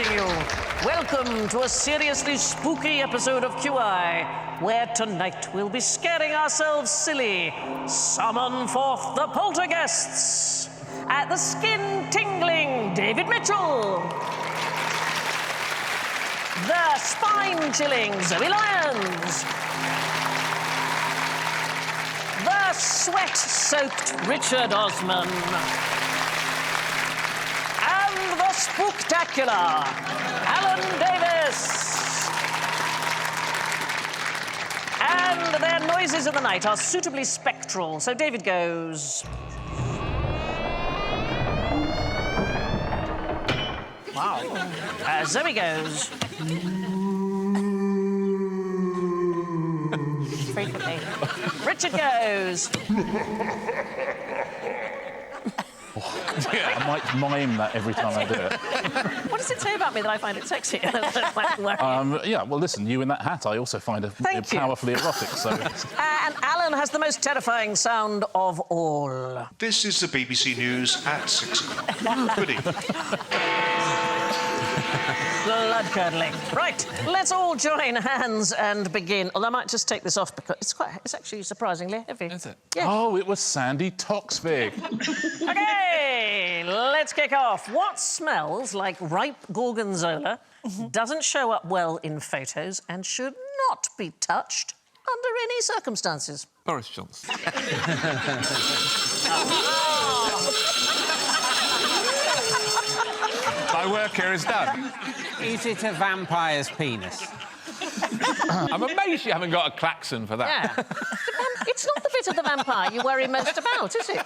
greeting you. Welcome to a seriously spooky episode of QI, where tonight we'll be scaring ourselves silly. Summon forth the poltergeists. At the skin-tingling David Mitchell. The spine-chilling Zoe Lyons. The sweat-soaked Richard Osman. And the spooktacular Alan Davis. And their noises of the night are suitably spectral, so David goes... Wow. Zoe goes... Frequently. Richard goes... Yeah, I might mime that every time I do it. What does it say about me that I find it sexy? Yeah, well, listen, you in that hat I also find powerfully erotic, so... And Alan has the most terrifying sound of all. This is the BBC News at 6 o'clock. Good evening. Blood-curdling. Right, let's all join hands and begin. Although I might just take this off because it's actually surprisingly heavy. Is it? Yeah. Oh, it was Sandy Toksvig. OK, let's kick off. What smells like ripe gorgonzola, doesn't show up well in photos and should not be touched under any circumstances? Boris Johnson. My work here is done. Is it a vampire's penis? I'm amazed you haven't got a klaxon for that. Yeah. It's not the bit of the vampire you worry most about, is it?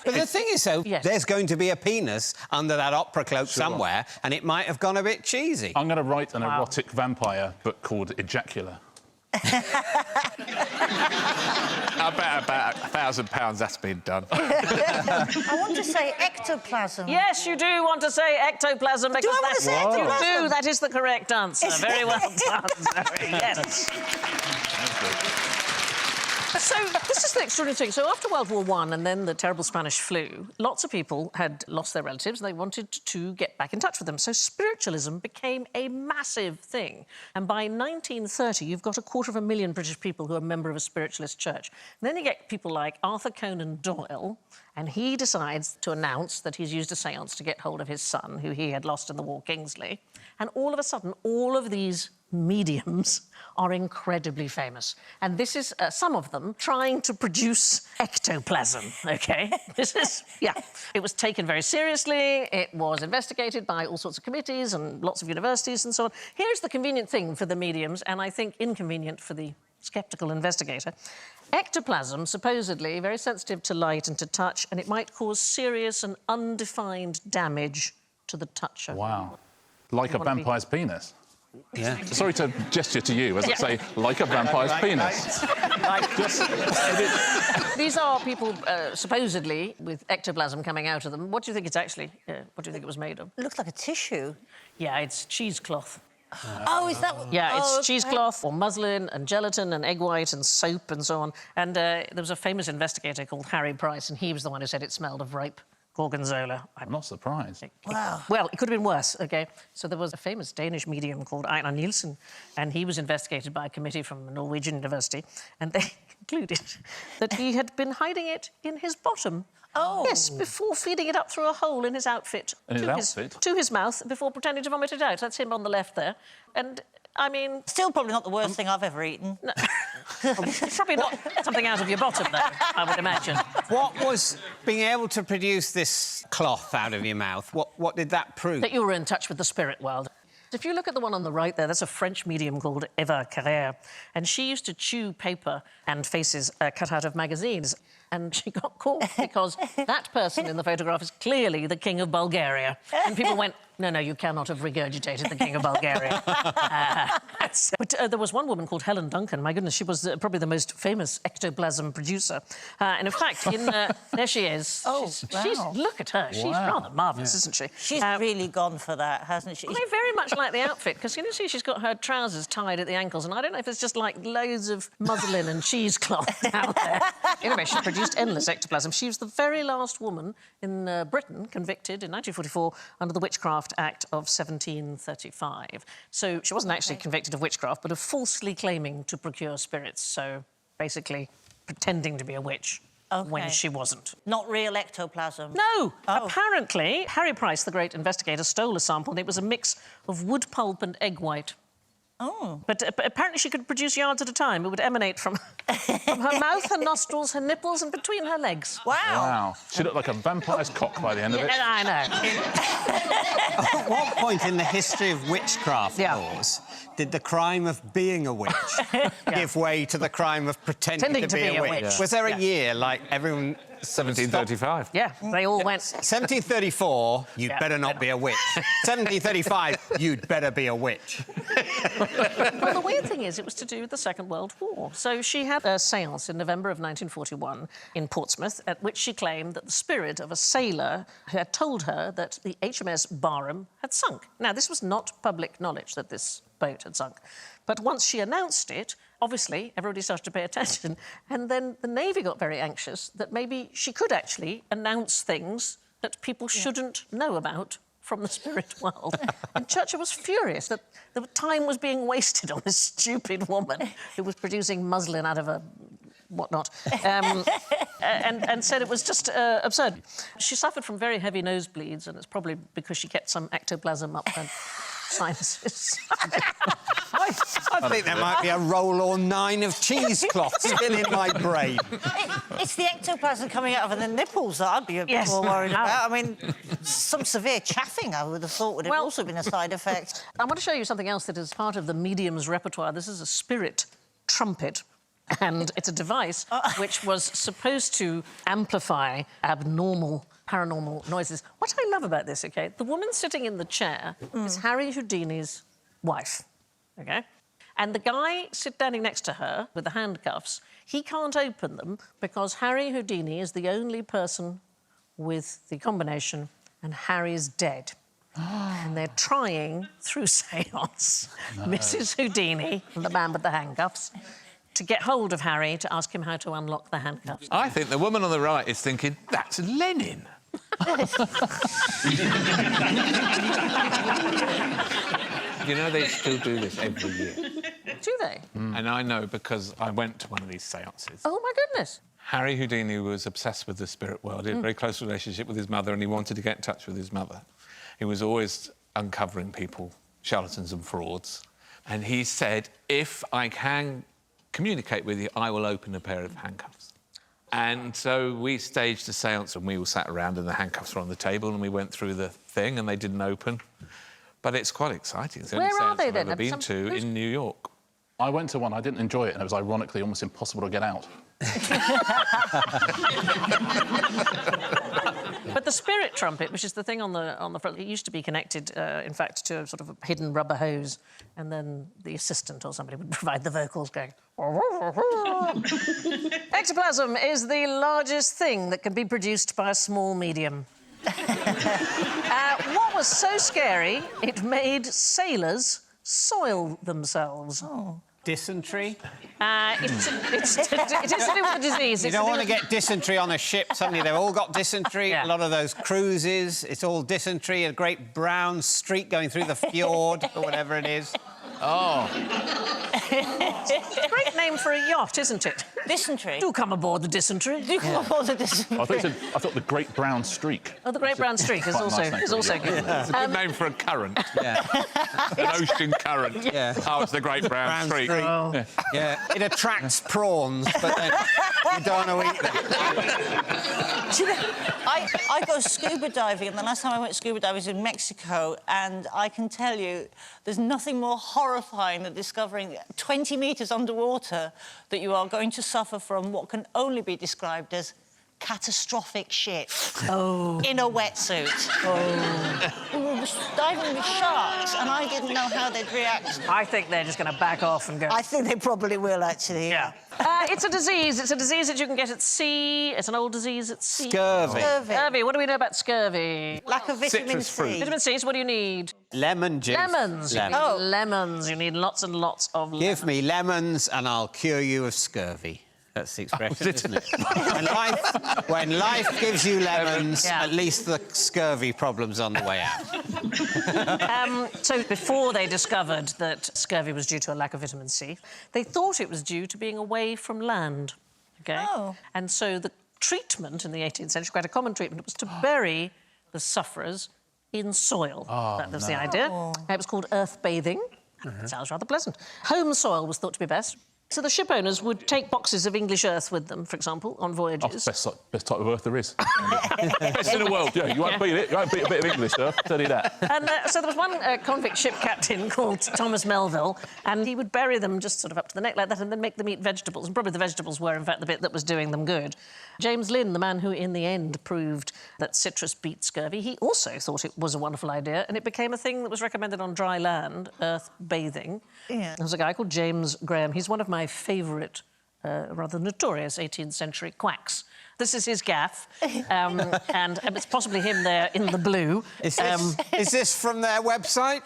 But the thing is, though, Yes. there's going to be a penis under that opera cloak somewhere, and it might have gone a bit cheesy. I'm going to write an erotic vampire book called Ejacula. I bet about £1,000 that's been done. I want to say ectoplasm. Yes, you do want to say ectoplasm because I want to say ectoplasm? You do. That is the correct answer. Very well done, Zoe. Yes. So this is the extraordinary thing. So after World War I and then the terrible Spanish flu, lots of people had lost their relatives and they wanted to get back in touch with them. So spiritualism became a massive thing. And by 1930, you've got 250,000 British people who are a member of a spiritualist church. And then you get people like Arthur Conan Doyle, and he decides to announce that he's used a séance to get hold of his son, who he had lost in the war, Kingsley. And all of a sudden, all of these mediums are incredibly famous. And this is some of them trying to produce ectoplasm, OK? This is, yeah. It was taken very seriously. It was investigated by all sorts of committees and lots of universities and so on. Here's the convenient thing for the mediums, and I think inconvenient for the sceptical investigator. Ectoplasm, supposedly very sensitive to light and to touch, and it might cause serious and undefined damage to the toucher. Wow. Like a vampire's penis. Yeah. Sorry to gesture to you as I say, like a vampire's penis. These are people, supposedly, with ectoplasm coming out of them. What do you think it's actually... what do you think it was made of? It looks like a tissue. Yeah, it's cheesecloth. Oh, is that... Yeah, it's okay. cheesecloth or muslin and gelatin and egg white and soap and so on. And there was a famous investigator called Harry Price, and he was the one who said it smelled of ripe gorgonzola. I'm not surprised. Wow. Well, it could have been worse, OK? So there was a famous Danish medium called Einar Nielsen, and he was investigated by a committee from a Norwegian university, and they concluded that he had been hiding it in his bottom. Oh. Yes, before feeding it up through a hole in his outfit. In his outfit? To his mouth, before pretending to vomit it out. That's him on the left there. And, I mean... Still probably not the worst thing I've ever eaten. No. Probably not something out of your bottom, though, I would imagine. What was being able to produce this cloth out of your mouth? What did that prove? That you were in touch with the spirit world. If you look at the one on the right there, that's a French medium called Eva Carrère, and she used to chew paper and faces cut out of magazines. And she got caught because that person in the photograph is clearly the King of Bulgaria. And people went, no, you cannot have regurgitated the King of Bulgaria. But there was one woman called Helen Duncan. My goodness, she was probably the most famous ectoplasm producer. And in fact, there she is. Oh, wow. Look at her. She's rather marvellous, isn't she? She's really gone for that, hasn't she? I very much like the outfit, because you can see she's got her trousers tied at the ankles, and I don't know if it's just, like, loads of muslin and cheesecloth out there. Anyway, she produced endless ectoplasm. She was the very last woman in Britain convicted in 1944 under the Witchcraft Witchcraft Act of 1735. So she wasn't actually convicted of witchcraft, but of falsely claiming to procure spirits. So basically pretending to be a witch when she wasn't. Not real ectoplasm? No! Apparently, Harry Price, the great investigator, stole a sample and it was a mix of wood pulp and egg white. Oh. But apparently she could produce yards at a time. It would emanate from her mouth, her nostrils, her nipples and between her legs. Wow. Wow. She looked like a vampire's cock by the end of it. I know. At what point in the history of witchcraft laws did the crime of being a witch give way to the crime of pretending to be a witch? Yeah. Was there a year, like, everyone... 1735. Yeah, they all went... 1734, you'd better not be a witch. 1735, you'd better be a witch. Well, the weird thing is, it was to do with the Second World War. So she had a séance in November of 1941 in Portsmouth, at which she claimed that the spirit of a sailor had told her that the HMS Barham had sunk. Now, this was not public knowledge that this boat had sunk. But once she announced it, obviously, everybody started to pay attention, and then the Navy got very anxious that maybe she could actually announce things that people shouldn't know about from the spirit world. And Churchill was furious that the time was being wasted on this stupid woman who was producing muslin out of a whatnot, and said it was just absurd. She suffered from very heavy nosebleeds, and it's probably because she kept some ectoplasm up her sinuses. I think there might be a roll or 9 of cheesecloth still in my brain. It's the ectoplasm coming out of the nipples that I'd be a bit more worried about. I mean, some severe chaffing, I would have thought, would have also been a side effect. I want to show you something else that is part of the medium's repertoire. This is a spirit trumpet. And it's a device which was supposed to amplify abnormal, paranormal noises. What I love about this, OK, the woman sitting in the chair is Harry Houdini's wife, OK? And the guy standing next to her with the handcuffs, he can't open them because Harry Houdini is the only person with the combination and Harry's dead. And they're trying, through séance, Mrs Houdini, the man with the handcuffs, to get hold of Harry to ask him how to unlock the handcuffs. I think the woman on the right is thinking, that's Lenin. You know, they still do this every year. Do they? And I know because I went to one of these séances. Oh, my goodness. Harry Houdini was obsessed with the spirit world. He had a very close relationship with his mother and he wanted to get in touch with his mother. He was always uncovering people, charlatans and frauds. And he said, if I can communicate with you, I will open a pair of handcuffs. And so we staged a séance and we all sat around and the handcuffs were on the table and we went through the thing and they didn't open. But it's quite exciting. It's the only Where are séance they I've then? ever been to in New York. I went to one, I didn't enjoy it, and it was ironically almost impossible to get out. But the spirit trumpet, which is the thing on the front, it used to be connected, in fact, to a sort of a hidden rubber hose, and then the assistant or somebody would provide the vocals going... Ectoplasm is the largest thing that can be produced by a small medium. What was so scary, it made sailors soil themselves. Oh. Dysentery? It is to do with the disease. You don't want to get dysentery on a ship. Suddenly they've all got dysentery. Yeah. A lot of those cruises, it's all dysentery, a great brown streak going through the fjord or whatever it is. Oh. It's a great name for a yacht, isn't it? Dysentery? Do come aboard the dysentery. Do come aboard the dysentery. I thought the Great Brown Streak. Oh, the Great Brown Streak is Quite also, nice name is for a also yacht. good. It's a good name for a current. Yeah. An ocean current. Yeah. Oh, it's the Great Brown Streak. Oh. Yeah, it attracts prawns, but then you don't want to eat them. Do you know, I go scuba diving, and the last time I went scuba diving was in Mexico, and I can tell you there's nothing more horrifying than discovering 20 metres underwater that you are going to suffer from what can only be described as catastrophic shit. Oh. In a wetsuit. Oh. We were diving with sharks, and I didn't know how they'd react. I think they're just going to back off and go... I think they probably will, actually. Yeah. It's a disease. It's a disease that you can get at sea. It's an old disease at sea. Scurvy. Scurvy. What do we know about scurvy? Lack of vitamin Citrus C. fruit. Vitamin C, so what do you need? Lemon juice. Lemons. Lemon. You need lemons. You need lots and lots of lemons. Give me lemons and I'll cure you of scurvy. That's the expression, isn't it? When life gives you lemons, Yeah. at least the scurvy problem's on the way out. So before they discovered that scurvy was due to a lack of vitamin C, they thought it was due to being away from land. OK? Oh. And so the treatment in the 18th century, quite a common treatment, was to bury the sufferers in soil. That was the idea. It was called earth bathing. It sounds rather pleasant. Home soil was thought to be best. So the ship owners would take boxes of English earth with them, for example, on voyages. Best type of earth there is. Best in the world. Yeah, you won't beat it. You won't beat a bit of English earth, I'll tell you that. And so there was one convict ship captain called Thomas Melville, and he would bury them just sort of up to the neck like that and then make them eat vegetables. And probably the vegetables were, in fact, the bit that was doing them good. James Lind, the man who in the end proved that citrus beat scurvy, he also thought it was a wonderful idea, and it became a thing that was recommended on dry land, earth bathing. Yeah. There was a guy called James Graham. He's one of my favourite, rather notorious 18th century quacks. This is his gaff, and it's possibly him there in the blue. Is this from their website?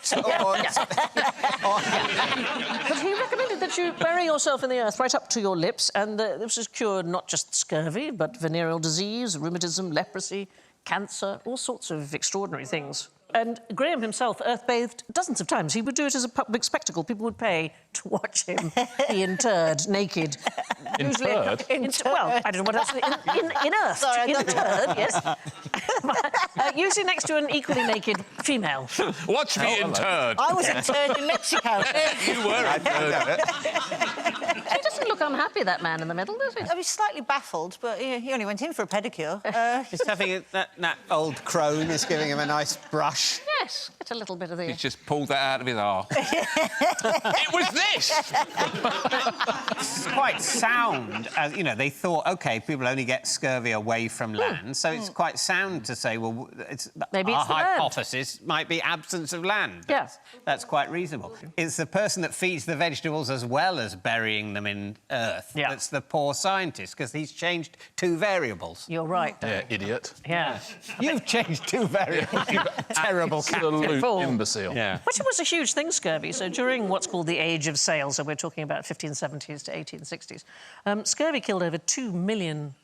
But he recommended that you bury yourself in the earth right up to your lips, and this has cured not just scurvy, but venereal disease, rheumatism, leprosy, cancer, all sorts of extraordinary things. And Graham himself earth-bathed dozens of times. He would do it as a public spectacle. People would pay to watch him be interred naked. Interred? Well, I don't know what else. In earth. Sorry, interred, yes. Usually next to an equally naked female. Watch me interred. I was interred in Mexico. You were interred. He doesn't look unhappy, that man in the middle, does he? I was slightly baffled, but he only went in for a pedicure. He's having that old crone is giving him a nice brush. Yes, get a little bit of the... He's just pulled that out of his arse. It was this! It's quite sound. As, you know, they thought, OK, people only get scurvy away from land, so it's quite sound to say, well, Maybe our it's the land. hypothesis might be absence of land. Yeah. That's quite reasonable. It's the person that feeds the vegetables as well as burying them in earth that's the poor scientist, because he's changed two variables. You're right. Yeah, idiot. Yeah. You've changed two variables. You terrible Absolute Fool. imbecile. Yeah. Which was a huge thing, scurvy. So during what's called the Age of Sail, so we're talking about 1570s to 1860s, scurvy killed over 2 million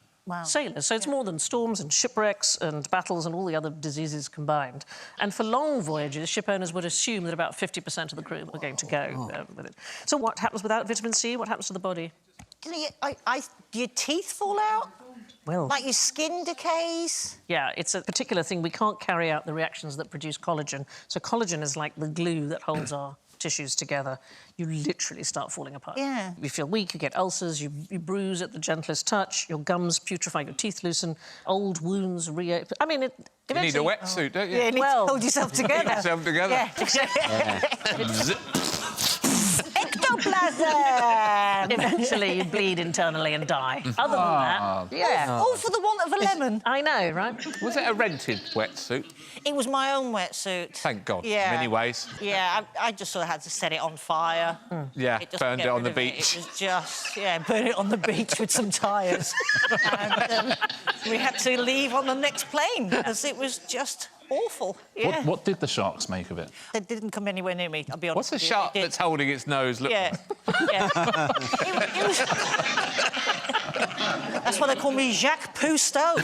sailors. So it's more than storms and shipwrecks and battles and all the other diseases combined. And for long voyages, ship owners would assume that about 50% of the crew were going to go with it. So what happens without vitamin C? What happens to the body? Do your teeth fall out? Well... Like your skin decays? Yeah, it's a particular thing. We can't carry out the reactions that produce collagen. So collagen is like the glue that holds our tissues together. You literally start falling apart. Yeah. You feel weak, you get ulcers, you bruise at the gentlest touch, your gums putrefy, your teeth loosen, old wounds reopen. I mean, You need a wetsuit, don't you? Yeah, you need to hold yourself together. Yourself together. Yeah, Zip. Ectoplasm! Eventually, you bleed internally and die. Other than that, yeah. All for the want of a lemon. I know, right? Was it a rented wetsuit? It was my own wetsuit. Thank God, Yeah. in many ways. Yeah, I just sort of had to set it on fire. Yeah, Just burned get it on rid the of it. beach. It was just, burn it on the beach with some tyres. And we had to leave on the next plane because it was just awful. Yeah. What did the sharks make of it? They didn't come anywhere near me, I'll be honest. What's a with you. shark They did. that's holding its nose? Look. Yeah. Yeah. It was... That's why they call me Jacques Cousteau.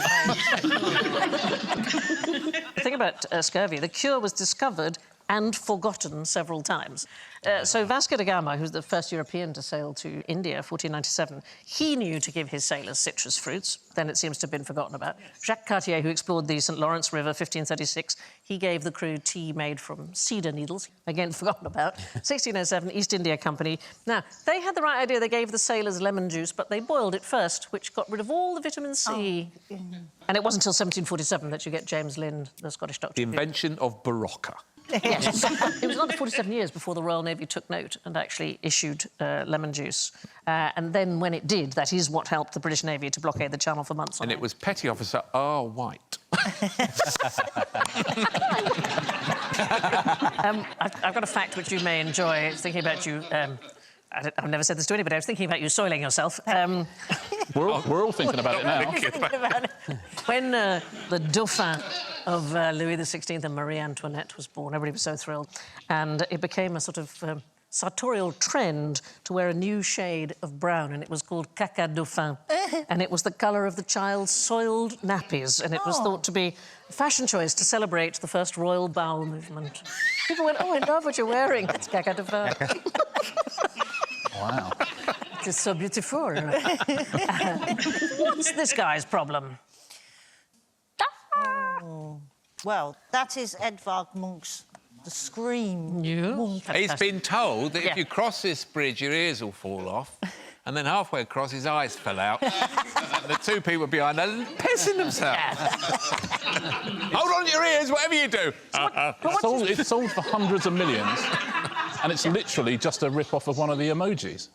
The thing about scurvy, the cure was discovered and forgotten several times. So Vasco da Gama, who's the first European to sail to India, 1497, he knew to give his sailors citrus fruits. Then it seems to have been forgotten about. Jacques Cartier, who explored the St. Lawrence River, 1536, he gave the crew tea made from cedar needles, again forgotten about. 1607, East India Company. Now, they had the right idea. They gave the sailors lemon juice, but they boiled it first, which got rid of all the vitamin C. Oh. And it wasn't until 1747 that you get James Lind, the Scottish doctor. The invention of Barocca. Yes. It was another 47 years before the Royal Navy took note and actually issued lemon juice. And then when it did, that is what helped the British Navy to blockade the Channel for months on And it was Petty Officer R. White. I've got a fact which you may enjoy. It's thinking about you... I've never said this to anybody. I was thinking about you soiling yourself. We're all thinking about it now. When the Dauphin of Louis XVI and Marie Antoinette was born, everybody was so thrilled. And it became a sort of sartorial trend to wear a new shade of brown, and it was called caca dauphin. And it was the colour of the child's soiled nappies, and it was thought to be a fashion choice to celebrate the first royal bowel movement. People went, oh, I love what you're wearing. It's caca dauphin. Wow. It's so beautiful. What's this guy's problem? Well, that is Edvard Munch's The Scream. Yeah. He's been told that if you cross this bridge, your ears will fall off. And then halfway across, his eyes fell out. And the two people behind are pissing themselves. Hold on to your ears, whatever you do. It's sold for hundreds of millions, and it's literally just a rip-off of one of the emojis.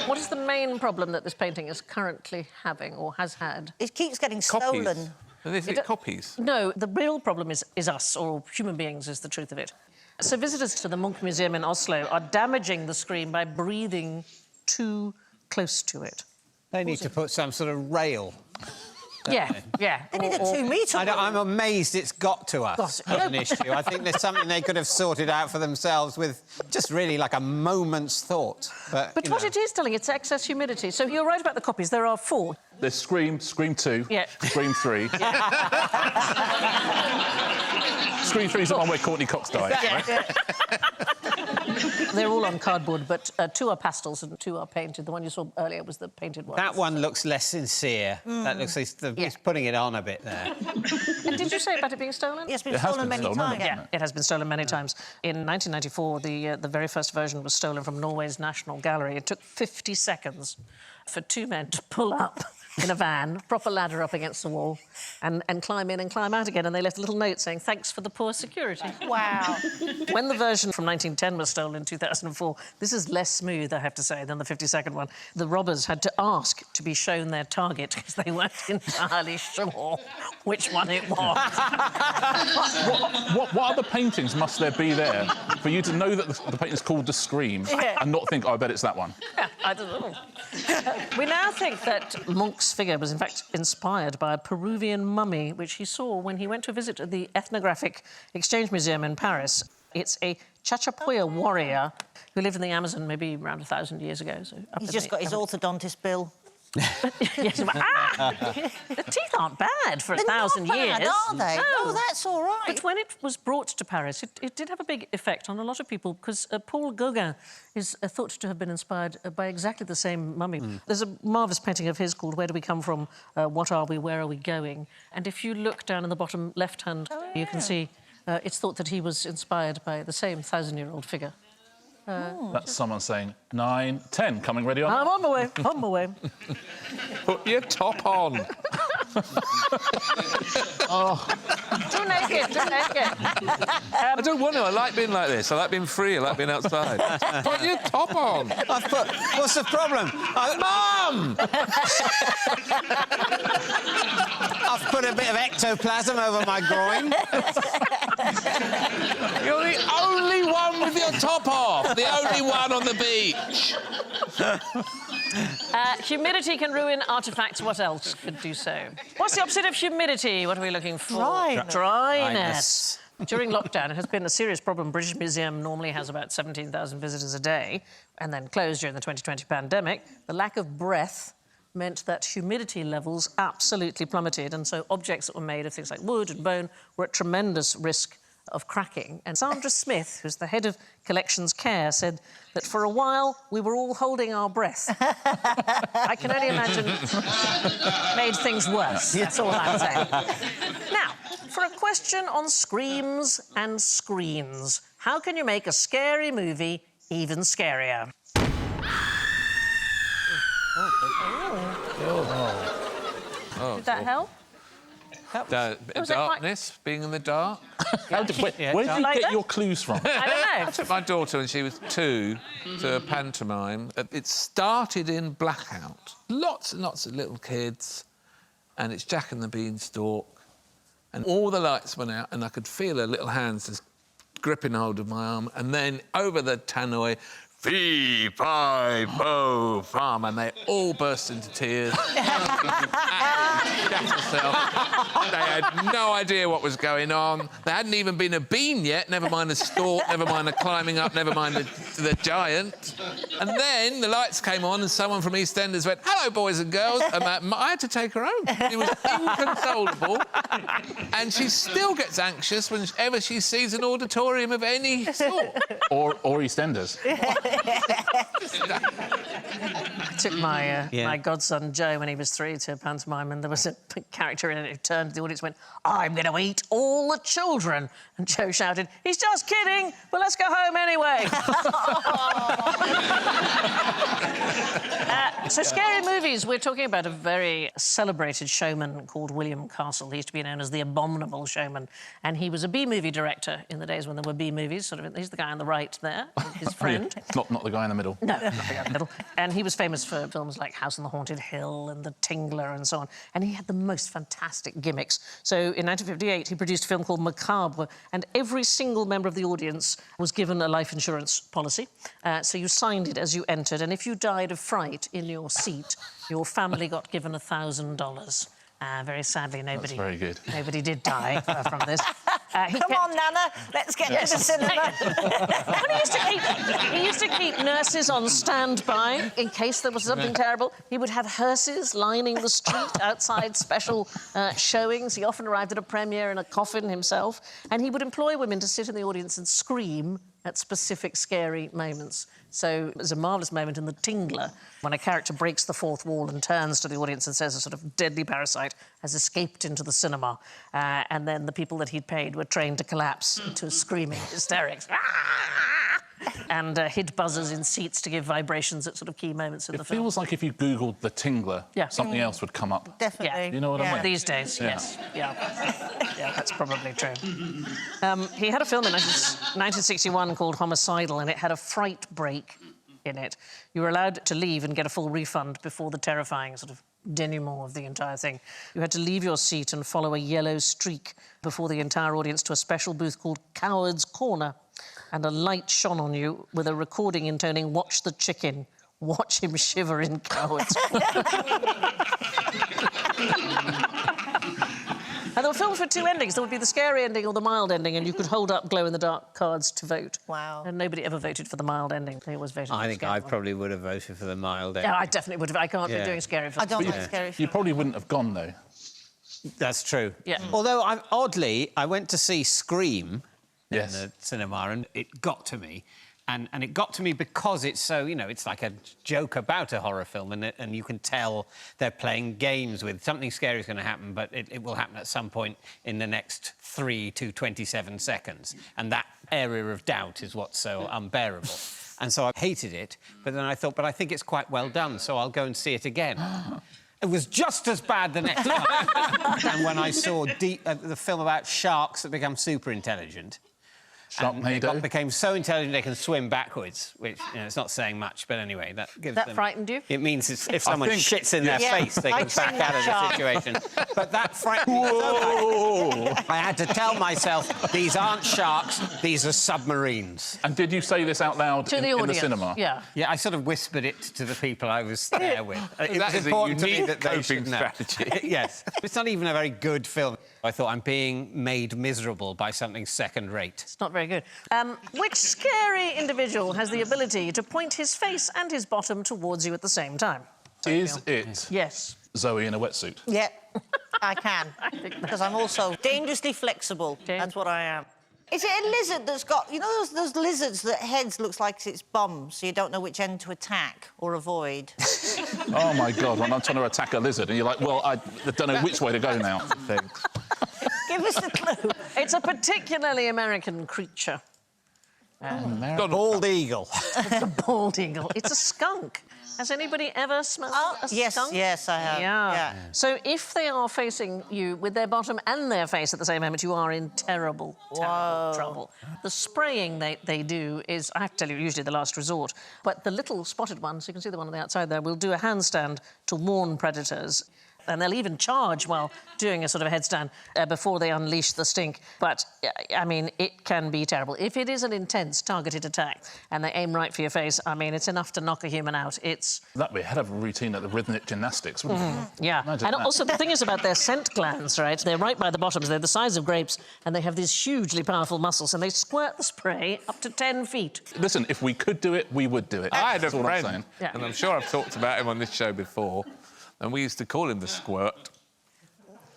What is the main problem that this painting is currently having or has had? It keeps getting Copies. stolen. Is it copies? No, the real problem is us, or human beings, is the truth of it. So visitors to the Munch Museum in Oslo are damaging the screen by breathing too close to it. They need to put some sort of rail. Yeah. They need a 2-metre one. I'm amazed it's got to us as an issue. I think there's something they could have sorted out for themselves with just really like a moment's thought. But what it is telling, it's excess humidity. So you're right about the copies. There are 4. There's Scream 2, Yeah. Scream 3. Scream 3 is the one where Courtney Cox died, right? They're all on cardboard, but 2 are pastels and 2 are painted. The one you saw earlier was the painted one. that one looks less sincere. That looks like he's putting it on a bit there. And did you say about it being stolen? It's been It has stolen been many stolen, times. Yeah, it has been stolen many times. In 1994, the very first version was stolen from Norway's National Gallery. It took 50 seconds for 2 men to pull up in a van, prop a ladder up against the wall, and climb in and climb out again. And they left a little note saying, thanks for the poor security. Wow. When the version from 1910 was stolen in 2004, this is less smooth, I have to say, than the 50-second one. The robbers had to ask to be shown their target because they weren't entirely sure which one it was. What other paintings must there be there for you to know that the painting's called The Scream and not think, oh, I bet it's that one? Yeah, I don't know. We now think that Munch's figure was, in fact, inspired by a Peruvian mummy, which he saw when he went to visit the Ethnographic Exchange Museum in Paris. It's a Chachapoya warrior who lived in the Amazon maybe around 1,000 years ago. So He's just got his orthodontist bill. Yes, the teeth aren't bad for 1,000 years. They're not bad, are they? No. Oh, that's all right. But when it was brought to Paris, it did have a big effect on a lot of people because Paul Gauguin is thought to have been inspired by exactly the same mummy. There's a marvellous painting of his called Where Do We Come From? What Are We? Where Are We Going? And if you look down in the bottom left-hand, you can see it's thought that he was inspired by the same 1,000-year-old figure. That's someone saying 9, 10, coming ready on. I'm on my way, on my way. Put your top on. Too naked. I don't want to. I like being like this. I like being free. I like being outside. Put your top on. What's the problem? Mum! I've put a bit of ectoplasm over my groin. You're the only one with your top off. The only one on the beach. Humidity can ruin artefacts. What else could do so? What's the opposite of humidity? What are we looking for? Dryness. During lockdown, it has been a serious problem. British Museum normally has about 17,000 visitors a day, and then closed during the 2020 pandemic. The lack of breath meant that humidity levels absolutely plummeted, and so objects that were made of things like wood and bone were at tremendous risk of cracking. And Sandra Smith, who's the head of collections care, said that for a while we were all holding our breath. I can only imagine made things worse. That's all I'm saying. Now, for a question on screams and screens, how can you make a scary movie even scarier? Did that help? Darkness, being in the dark. Where did you get your clues from? I don't know. I took my daughter when she was 2 to a pantomime. It started in blackout. Lots and lots of little kids. And it's Jack and the Beanstalk. And all the lights went out and I could feel her little hands just gripping hold of my arm. And then over the tannoy, fee, fi, fo, fum, and they all burst into tears. They had no idea what was going on. There hadn't even been a bean yet, never mind a stalk, never mind the climbing up, never mind the giant. And then the lights came on and someone from EastEnders went, "Hello, boys and girls," and I had to take her home. It was inconsolable. And she still gets anxious whenever she sees an auditorium of any sort. Or EastEnders. I took my godson Joe when he was 3 to a pantomime, and there was a character in it who turned to the audience and went, "I'm going to eat all the children." And Joe shouted, "He's just kidding, but let's go home anyway." So scary movies, we're talking about a very celebrated showman called William Castle. He used to be known as the Abominable Showman, and he was a B-movie director in the days when there were B-movies. He's the guy on the right there, his friend. Not the guy in the middle. No, not the guy in the middle. And he was famous for films like House on the Haunted Hill and The Tingler and so on. And he had the most fantastic gimmicks. So in 1958, he produced a film called Macabre, and every single member of the audience was given a life insurance policy. So you signed it as you entered, and if you died of fright in your seat, your family got given $1,000. Very sadly, nobody... That's very good. Nobody did die from this. Come on, Nana, let's get to the cinema. He used to keep nurses on standby in case there was something terrible. He would have hearses lining the street outside special showings. He often arrived at a premiere in a coffin himself. And he would employ women to sit in the audience and scream at specific scary moments. So there's a marvellous moment in The Tingler when a character breaks the fourth wall and turns to the audience and says a sort of deadly parasite has escaped into the cinema. And then the people that he'd paid were trained to collapse into screaming hysterics. And hid buzzers in seats to give vibrations at sort of key moments in the film. It feels like if you Googled The Tingler, something else would come up. Definitely. Yeah. You know what I mean? These days, yes. Yeah, that's probably true. He had a film in 1961 called Homicidal, and it had a fright break in it. You were allowed to leave and get a full refund before the terrifying sort of denouement of the entire thing. You had to leave your seat and follow a yellow streak before the entire audience to a special booth called Coward's Corner, and a light shone on you with a recording intoning "Watch the chicken, watch him shiver in Coward's Corner." And there were films with 2 endings. There would be the scary ending or the mild ending, and you could hold up glow-in-the-dark cards to vote. Wow. And nobody ever voted for the mild ending. They always voted for the I think scary I one. probably would have voted for the mild ending. Yeah, I definitely would have. I can't be doing scary films. I don't like scary films. You probably wouldn't have gone, though. That's true. Yeah. Although, oddly, I went to see Scream in Yes. the cinema, and it got to me. And it got to me because it's so, you know, it's like a joke about a horror film, and you can tell they're playing games with something scary is going to happen, but it will happen at some point in the next 3 to 27 seconds. And that area of doubt is what's so unbearable. And so I hated it, but then I thought, but I think it's quite well done, so I'll go and see it again. It was just as bad the next time. And when I saw the film about sharks that become super intelligent, Sharknado. became so intelligent they can swim backwards, which, you know, it's not saying much, but anyway, that gives them... That frightened you? It means if someone think- shits in their face, they can back out of the situation. But that frightened me so much. I had to tell myself, these aren't sharks, these are submarines. And did you say this out loud To in the the audience. cinema? Yeah. Yeah, I sort of whispered it to the people I was there with. It That was is a important to me unique that they coping should know. strategy. Yes. It's not even a very good film. I thought I'm being made miserable by something second-rate. It's not very good. Which scary individual has the ability to point his face and his bottom towards you at the same time? Is it Yes. Zoe in a wetsuit? Yeah, I can, because I'm also dangerously flexible. That's what I am. Is it a lizard that's got... You know those lizards that heads looks like it's bums, so you don't know which end to attack or avoid? Oh, my God, when I'm trying to attack a lizard, and you're like, well, I don't know which way to go now. Give us a clue. It's a particularly American creature. Bald eagle. It's a bald eagle. It's a skunk. Has anybody ever smelled a yes, skunk? yes, I have. Yeah. So if they are facing you with their bottom and their face at the same moment, you are in terrible, terrible trouble. The spraying they do is, I have to tell you, usually the last resort. But the little spotted ones, you can see the one on the outside there, will do a handstand to warn predators. and they'll even charge while doing a sort of headstand before they unleash the stink. But, I mean, it can be terrible. If it is an intense targeted attack and they aim right for your face, I mean, it's enough to knock a human out. That'd be a hell of a routine at the rhythmic gymnastics, wouldn't it? Yeah. Imagine And that. also, the thing is about their scent glands, right? They're right by the bottoms. They're the size of grapes, and they have these hugely powerful muscles, and they squirt the spray up to 10 feet. Listen, if we could do it, we would do it. I had a That's all I'm friend, saying. Yeah. and I'm sure I've talked about him on this show before, and we used to call him the squirt.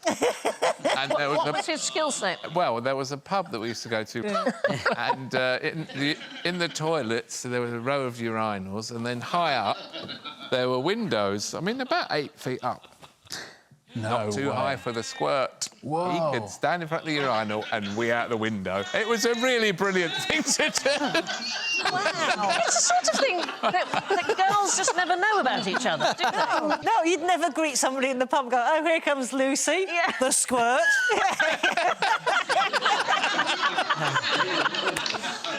And there What was his skill set? Well, there was a pub that we used to go to, and in the toilets there was a row of urinals, and then high up there were windows. I mean, about 8 feet up. Not too high for the squirt. Whoa. He could stand in front of the urinal and we out the window. It was a really brilliant thing to do. Wow. It's the sort of thing that girls just never know about each other, do they? No, you'd never greet somebody in the pub and go, oh, here comes Lucy, Yeah. the squirt.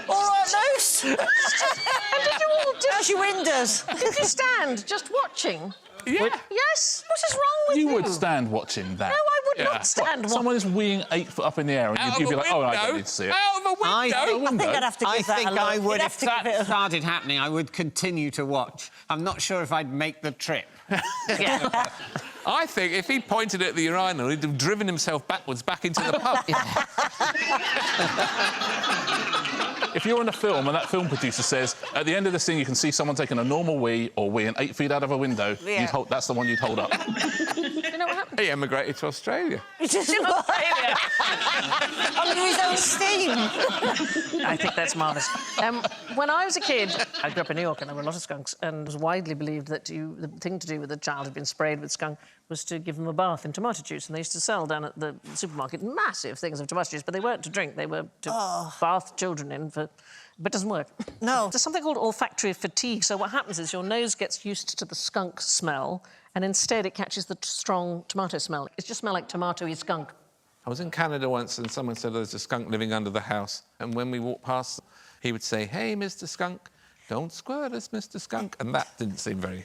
All right, Luce. And did you all How's your windows? Did you stand just watching? Yeah. Yes. What is wrong with you? You would stand watching that. No, I would Yeah. not stand watching. Someone is weeing 8 foot up in the air and Out you'd of be a like, oh, I window. don't need to see it. Out of a window. I think I'd have to give I that think a look. I would, You'd have if to give it that a... started happening, I would continue to watch. I'm not sure if I'd make the trip. Yeah. I think if he'd pointed at the urinal, he'd have driven himself backwards back into the pub. If you're in a film and that film producer says, at the end of the scene you can see someone taking a normal wee or weeing 8 feet out of a window, Yeah. that's the one you'd hold up. You know what happened? He emigrated to Australia. Just under his own steam. I think that's marvellous. When I was a kid, I grew up in New York and there were a lot of skunks, and it was widely believed that the thing to do with a child who'd been sprayed with skunk was to give them a bath in tomato juice. And they used to sell down at the supermarket massive things of tomato juice, but they weren't to drink. They were to bath children in for... But it doesn't work. No. There's something called olfactory fatigue. So what happens is your nose gets used to the skunk smell, and instead it catches the strong tomato smell. It just smells like tomatoey skunk. I was in Canada once and someone said there's a skunk living under the house. And when we walked past, he would say, hey, Mr. Skunk, don't squirt us, Mr. Skunk. And that didn't seem very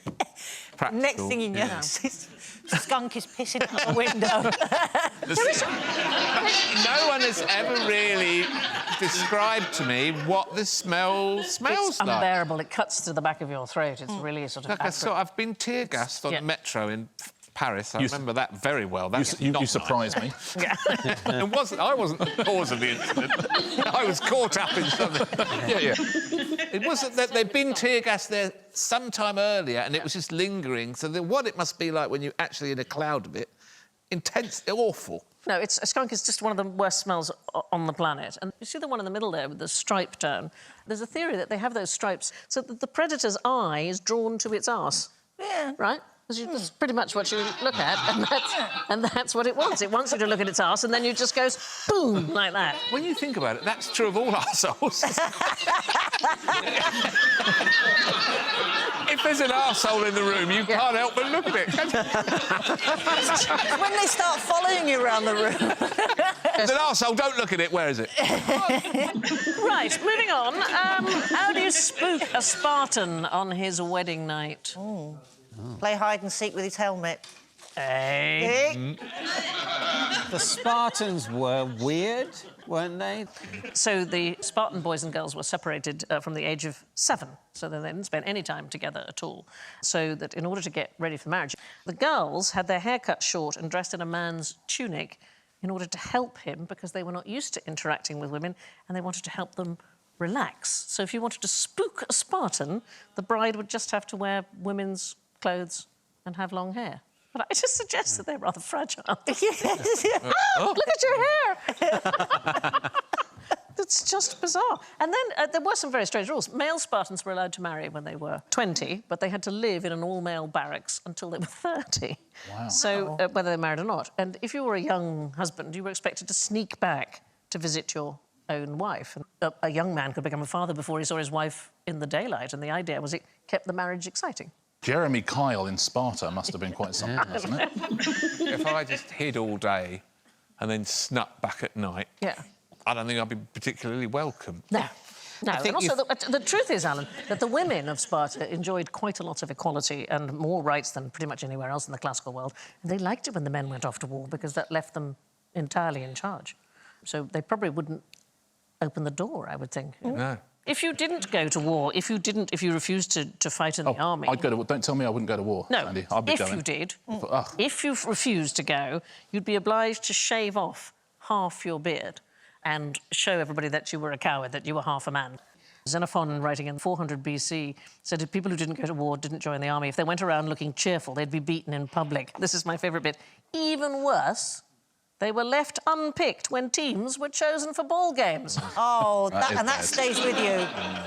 practical. Next thing you know, skunk is pissing out the window. No one has ever really described to me what the smell smells It's like. unbearable. It cuts to the back of your throat. It's really sort of... Like I've been tear gassed on Yeah. the metro in Paris. I remember that very well. That's You not surprised me. Yeah. I wasn't the cause of the incident. I was caught up in something. Yeah. It wasn't that they'd been tear gassed there sometime earlier and it was just lingering. So what it must be like when you're actually in a cloud of it, intense, awful. No, a skunk is just one of the worst smells on the planet. And you see the one in the middle there with the stripe down? There's a theory that they have those stripes so that the predator's eye is drawn to its arse. Yeah. Right? That's pretty much what you look at, and that's what it wants. It wants you to look at its arse, and then you just goes boom like that. When you think about it, that's true of all arseholes. If there's an arsehole in the room, you can't help but look at it. When they start following you around the room. There's an arsehole, don't look at it. Where is it? Right, moving on. How do you spook a Spartan on his wedding night? Play hide and seek with his helmet. Hey. The Spartans were weird, weren't they? So the Spartan boys and girls were separated from the age of 7, so they didn't spend any time together at all. So that in order to get ready for marriage, the girls had their hair cut short and dressed in a man's tunic in order to help him because they were not used to interacting with women and they wanted to help them relax. So if you wanted to spook a Spartan, the bride would just have to wear women's clothes and have long hair. But I just suggest that they're rather fragile. Yes. Look at your hair! It's just bizarre. And then there were some very strange rules. Male Spartans were allowed to marry when they were 20, but they had to live in an all-male barracks until they were 30. Wow. So, whether they married or not. And if you were a young husband, you were expected to sneak back to visit your own wife. And a young man could become a father before he saw his wife in the daylight, and the idea was it kept the marriage exciting. Jeremy Kyle in Sparta must have been quite something, hasn't it? If I just hid all day and then snuck back at night, Yeah. I don't think I'd be particularly welcome. No. No, I think and also the truth is, Alan, that the women of Sparta enjoyed quite a lot of equality and more rights than pretty much anywhere else in the classical world. And they liked it when the men went off to war because that left them entirely in charge. So they probably wouldn't open the door, I would think. No. If you didn't go to war, if you refused to fight in the army... I'd go to war. Don't tell me I wouldn't go to war, No, Andy. I'd be if going. you did, Ugh. if you refused to go, you'd be obliged to shave off half your beard and show everybody that you were a coward, that you were half a man. Xenophon, writing in 400 BC, said if people who didn't go to war didn't join the army, if they went around looking cheerful, they'd be beaten in public. This is my favourite bit. Even worse, they were left unpicked when teams were chosen for ball games. Oh, That is that bad. stays with you.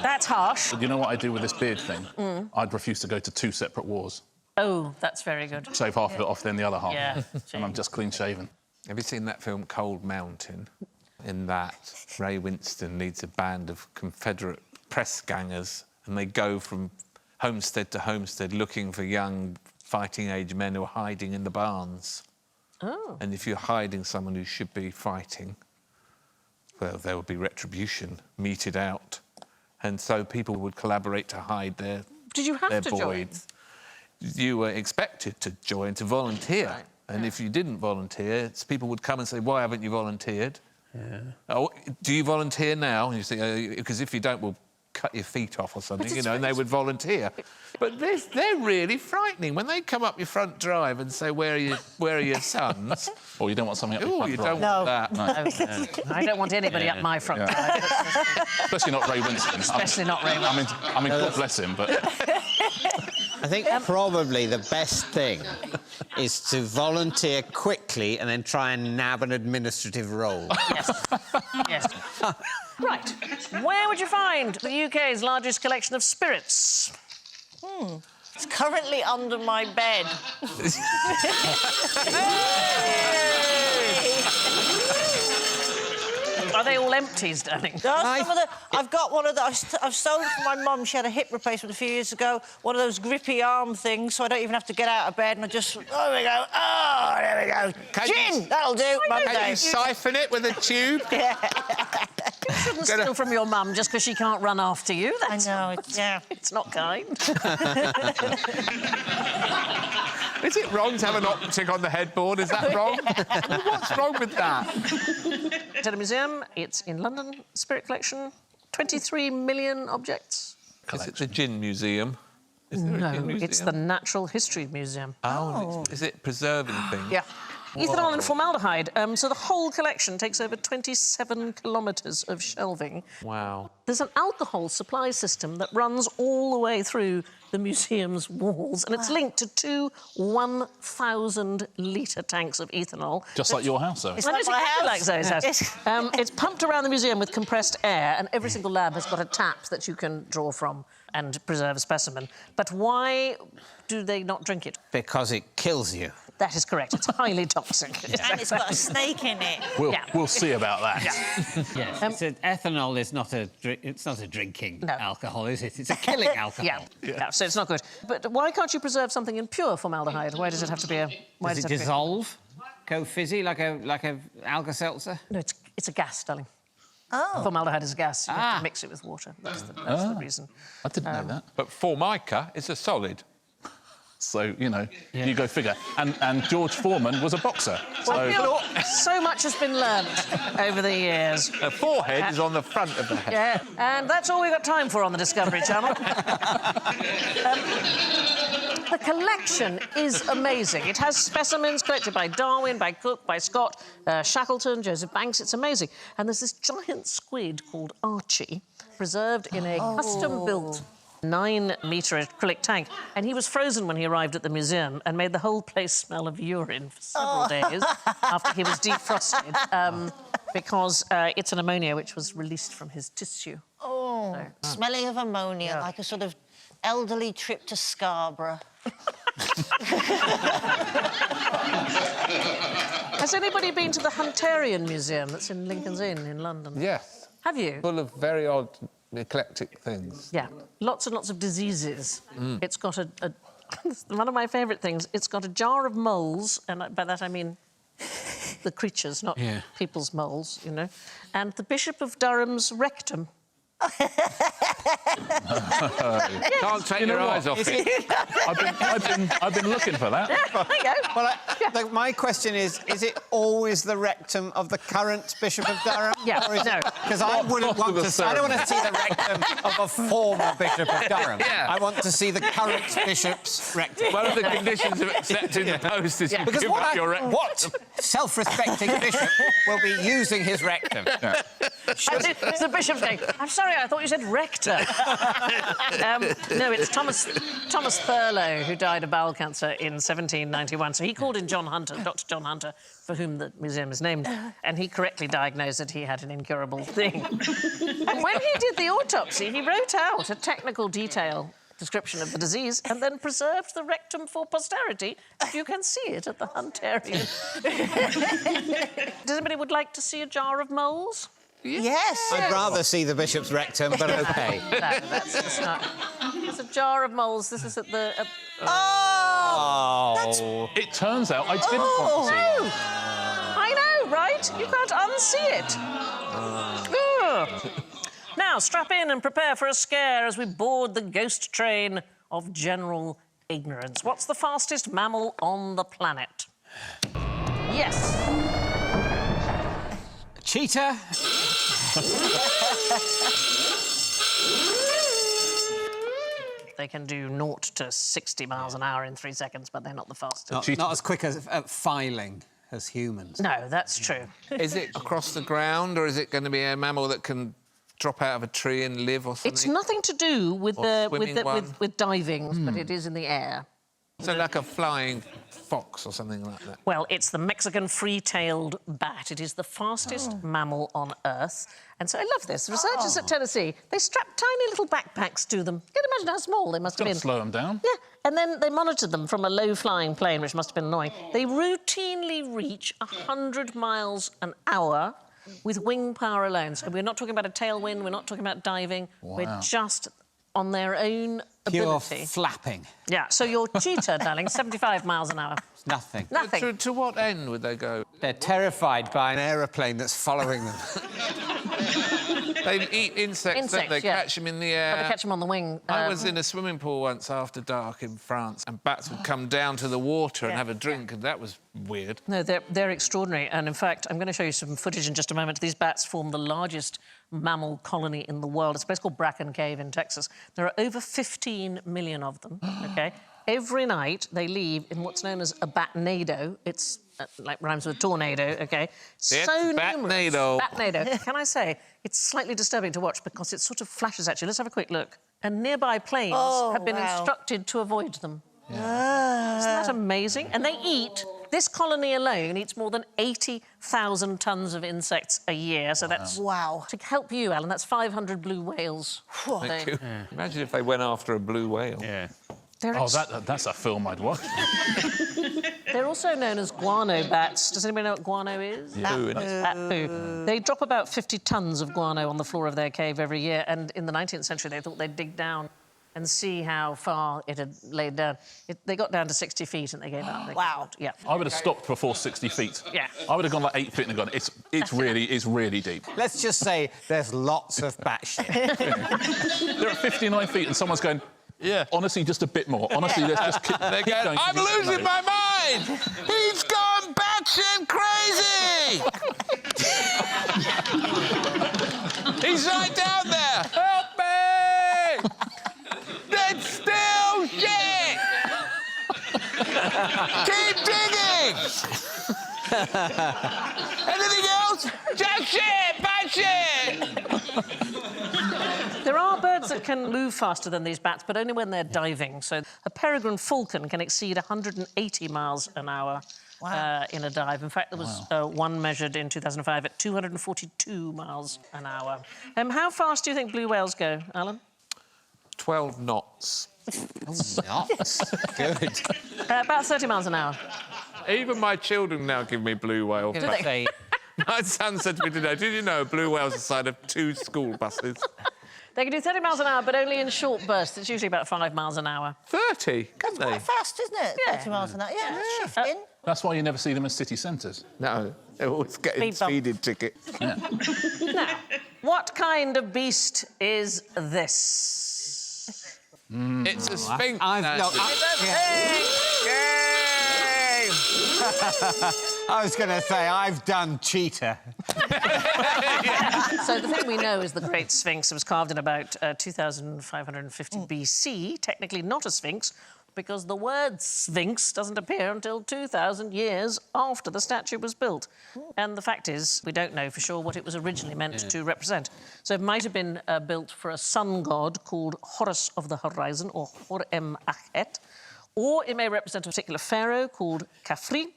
That's harsh. You know what I do with this beard thing? I'd refuse to go to 2 separate wars. Oh, that's very good. Shave half of it off, then the other half. Yeah. And I'm just clean-shaven. Have you seen that film Cold Mountain? In that, Ray Winston leads a band of Confederate press gangers and they go from homestead to homestead looking for young fighting-age men who are hiding in the barns. Oh. And if you're hiding someone who should be fighting, well, there would be retribution meted out. And so people would collaborate to hide their Did you have their to join? boys. You were expected to join, to volunteer. Right. And if you didn't volunteer, people would come and say, why haven't you volunteered? Yeah. Oh, do you volunteer now? And you say, because if you don't, we'll cut your feet off or something, you know, and they would volunteer. But they're really frightening. When they come up your front drive and say, where are your sons? Or you don't want something up your Oh, front you drive. don't want that. No. I don't want anybody up my front drive. Especially not Ray Winston. Especially not Ray Winston. I mean, God bless him, but... I think probably the best thing is to volunteer quickly and then try and nab an administrative role. Yes. Yes. Right. Where would you find the UK's largest collection of spirits? It's currently under my bed. Are they all empties, darling? I've got one of those. I've stolen it from my mum. She had a hip replacement a few years ago. One of those grippy arm things, so I don't even have to get out of bed. And I just, there we go. Oh, there we go. Gin, that'll do. Can you Monday. siphon it with a tube? You shouldn't steal from your mum just because she can't run after you. I know. It's not kind. Is it wrong to have an optic on the headboard? Is that wrong? What's wrong with that? It's at a museum. It's in London. Spirit collection. 23 million objects. Is it the Gin Museum? Is there a No, Gin Museum? it's the Natural History Museum. Oh, is it preserving things? Yeah. Ethanol and formaldehyde. So the whole collection takes over 27 kilometres of shelving. Wow. There's an alcohol supply system that runs all the way through the museum's walls, and it's linked to 2 1,000-litre tanks of ethanol. Just like your house, though. It's exactly like Zoe's house. It's pumped around the museum with compressed air, and every single lab has got a tap that you can draw from and preserve a specimen. But why do they not drink it? Because it kills you. That is correct. It's highly toxic. And it's got a snake in it. We'll see about that. Yes. Ethanol is not it's not a drinking No. alcohol, is it? It's a killing alcohol. Yeah, so it's not good. But why can't you preserve something in pure formaldehyde? Why does it have to be a... Why Does it have to be- dissolve? Go fizzy like a Alka-Seltzer? No, it's a gas, darling. Oh. Formaldehyde is a gas. You have to mix it with water. That's the reason. I didn't know that. But Formica is a solid. So, you know, you go figure. And George Foreman was a boxer. Well, so much has been learnt over the years. The forehead is on the front of the head. Yeah, and that's all we've got time for on the Discovery Channel. The collection is amazing. It has specimens collected by Darwin, by Cook, by Scott, Shackleton, Joseph Banks. It's amazing. And there's this giant squid called Archie, preserved in a custom-built 9-metre acrylic tank, and he was frozen when he arrived at the museum and made the whole place smell of urine for several days after he was defrosted, because it's an ammonia which was released from his tissue. Oh, smelling of ammonia, like a sort of elderly trip to Scarborough. Has anybody been to the Hunterian Museum that's in Lincoln's Inn in London? Yes. Have you? Full of very odd, eclectic things. Yeah, lots and lots of diseases. It's got one of my favourite things, it's got a jar of moles, and by that I mean the creatures, not people's moles, you know, and the Bishop of Durham's rectum. Can't take your eyes off it. I've been looking for that. There you go. Well, my question is it always the rectum of the current Bishop of Durham? Yeah, no. Because I wouldn't want to see... I don't want to see the rectum of a former Bishop of Durham. Yeah. I want to see the current bishop's rectum. One of the conditions of accepting the post is you Because give up your rectum. what self-respecting bishop will be using his rectum? Yeah. It's the bishop's going, I'm sorry, I thought you said rector. No, it's Thomas Thurlow, who died of bowel cancer in 1791. So he called in John Hunter, Dr. John Hunter, for whom the museum is named, and he correctly diagnosed that he had an incurable thing. And when he did the autopsy, he wrote out a technical detail description of the disease and then preserved the rectum for posterity. You can see it at the Hunterian. Does anybody would like to see a jar of moles? Yes. I'd rather see the bishop's rectum, but OK. No, that's just not... It's a jar of moles. This is at the... Oh! It turns out I didn't want to see No! it. I know, right? You can't unsee it. Ugh. Now, strap in and prepare for a scare as we board the ghost train of general ignorance. What's the fastest mammal on the planet? Yes. Cheetah? They can do 0 to 60 miles an hour in 3 seconds, but they're not the fastest. Not as quick as at filing as humans. No, that's true. Is it across the ground, or is it going to be a mammal that can drop out of a tree and live or something? It's nothing to do with with diving, but it is in the air. So like a flying fox or something like that? Well, it's the Mexican free-tailed bat. It is the fastest mammal on Earth. And so I love this. The researchers at Tennessee, they strap tiny little backpacks to them. You can imagine how small they must have Got been. to slow them down. Yeah, and then they monitored them from a low-flying plane, which must have been annoying. They routinely reach 100 miles an hour with wing power alone. So we're not talking about a tailwind, we're not talking about diving. Wow. We're just on their own Pure ability. flapping. Yeah, so your cheetah, darling, 75 miles an hour. Nothing. Nothing. To what end would they go? They're terrified by an aeroplane that's following them. They eat insects, don't they? yeah. Catch them in the air. But they catch them on the wing. I was in a swimming pool once after dark in France, and bats would come down to the water and have a drink, and that was weird. No, they're extraordinary. And, in fact, I'm going to show you some footage in just a moment. These bats form the largest mammal colony in the world. It's a place called Bracken Cave in Texas. There are over 15 million of them, OK? Every night, they leave in what's known as a batnado. It's, like, rhymes with tornado, OK? So numerous. Batnado. Can I say, it's slightly disturbing to watch because it sort of flashes at you. Let's have a quick look. And nearby planes have been instructed to avoid them. Yeah. Isn't that amazing? And they eat... This colony alone eats more than 80,000 tonnes of insects a year. So that's... Wow. To help you, Alan, that's 500 blue whales. Thank you. Imagine if they went after a blue whale. Yeah. That's a film I'd watch. They're also known as guano bats. Does anybody know what guano is? Yeah. Bat poo. They drop about 50 tonnes of guano on the floor of their cave every year, and in the 19th century they thought they'd dig down and see how far it had laid down. They got down to 60 feet and they gave up. Wow. Yeah. I would have stopped before 60 feet. Yeah. I would have gone like 8 feet and gone, it's really deep. Let's just say there's lots of bat shit. They're at 59 feet and someone's going, yeah, honestly, just a bit more. Honestly, let's just keep They're going, I'm losing my mind! He's gone batshit crazy! He's right down there! Help me! It's still shit! Keep digging! Anything else? Just shit! Bad shit! There are birds that can move faster than these bats, but only when they're diving. So a peregrine falcon can exceed 180 miles an hour in a dive. In fact, there was one measured in 2005 at 242 miles an hour. How fast do you think blue whales go, Alan? 12 knots. Knots? Good. About 30 miles an hour. Even my children now give me blue whale. Do they? My son said to me today, did you know blue whale's the size of 2 school buses? They can do 30 miles an hour, but only in short bursts. It's usually about 5 miles an hour. 30, can they? Quite fast, isn't it? Yeah. 30 miles an hour. Yeah, that's shifting. That's why you never see them in city centres. No. They always getting Speed bump. speeding tickets. Now, what kind of beast is this? It's a Sphinx. I was going to say, I've done cheetah. So the thing we know is the Great Sphinx. It was carved in about 2,550 BC. Technically not a sphinx, because the word sphinx doesn't appear until 2,000 years after the statue was built. And the fact is, we don't know for sure what it was originally meant to represent. So it might have been built for a sun god called Horus of the Horizon, or Hor-em-Akhet, or it may represent a particular pharaoh called Khafre,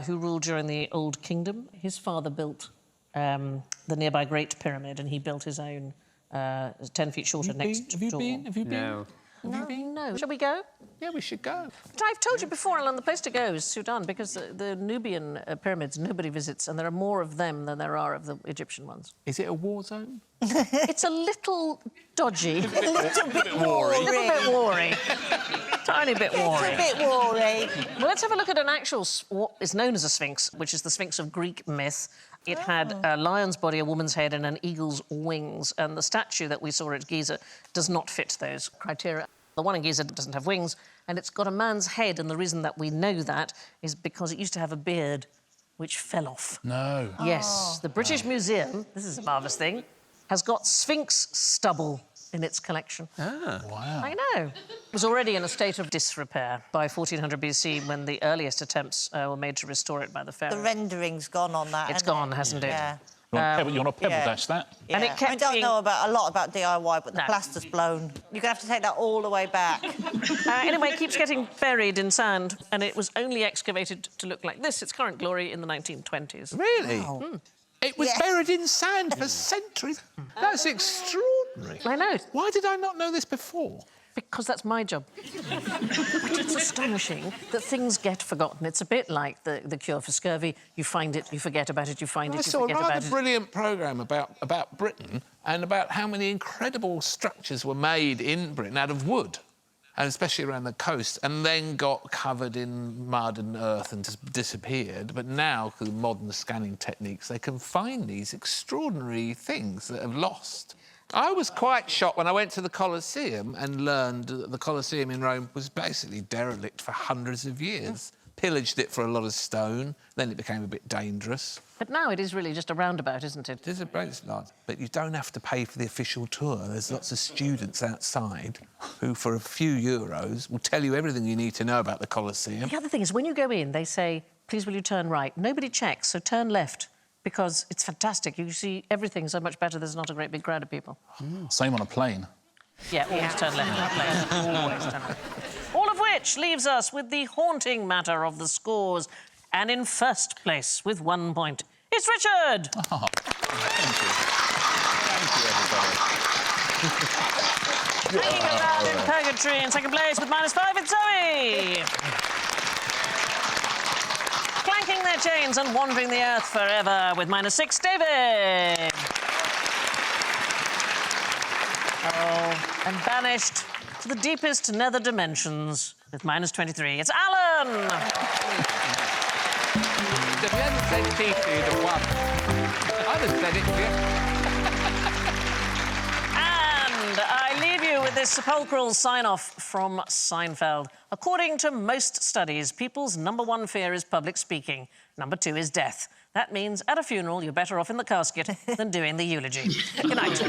who ruled during the Old Kingdom. His father built the nearby Great Pyramid, and he built his own 10 feet shorter next door. Have you been? No. No. Shall we go? Yeah, we should go. But I've told you before, Alan, the place to go is Sudan, because the Nubian pyramids nobody visits, and there are more of them than there are of the Egyptian ones. Is it a war zone? It's a little dodgy. A little bit worry. A little bit wary. Tiny bit wary. A bit worry. Well, let's have a look at an actual, what is known as a sphinx, which is the Sphinx of Greek myth. It had a lion's body, a woman's head, and an eagle's wings. And the statue that we saw at Giza does not fit those criteria. The one in Giza doesn't have wings, and it's got a man's head. And the reason that we know that is because it used to have a beard which fell off. No. Yes. The British Museum, this is a marvellous thing, has got Sphinx stubble in its collection. Wow. I know. It was already in a state of disrepair by 1400 BC when the earliest attempts were made to restore it by the pharaoh. The rendering's gone on that. It's hasn't gone, it? hasn't it? Yeah. You want to pebble dash that? And it kept I don't being- know a lot about DIY, but the No. plaster's blown. You're going to have to take that all the way back. Anyway, it keeps getting buried in sand, and it was only excavated to look like this, its current glory, in the 1920s. Really? It was Yes. buried in sand for centuries. That's extraordinary. I know, Why did I not know this before? because that's my job. But it's astonishing that things get forgotten. It's a bit like the cure for scurvy. You find it, you forget about it, you find it, I you saw a forget about rather it. brilliant programme about Britain and about how many incredible structures were made in Britain out of wood, and especially around the coast, and then got covered in mud and earth and just disappeared. But now, through modern scanning techniques, they can find these extraordinary things that have lost. I was quite shocked when I went to the Colosseum and learned that the Colosseum in Rome was basically derelict for hundreds of years. Pillaged it for a lot of stone, then it became a bit dangerous. But now it is really just a roundabout, isn't it? It is a great lot, but you don't have to pay for the official tour. There's lots of students outside who, for a few euros, will tell you everything you need to know about the Colosseum. The other thing is, when you go in, they say, please will you turn right. Nobody checks, so turn left, because it's fantastic. You see everything so much better. There's not a great big crowd of people. Same on a plane. Yeah, always turn left on a plane. Always turn left. All of which leaves us with the haunting matter of the scores. And in first place, with 1 point, it's Richard! Oh, thank you. Thank you, everybody. Hanging around in purgatory in second place with -5, it's Zoe! Clanking their chains and wandering the earth forever with -6, David! Oh, and banished to the deepest nether dimensions with -23, it's Alan! If you hadn't said Titi, you'd have won. I'd have said it to you. And I leave you with this sepulchral sign-off from Seinfeld. According to most studies, people's #1 fear is public speaking. #2 is death. That means at a funeral, you're better off in the casket than doing the eulogy. Good night.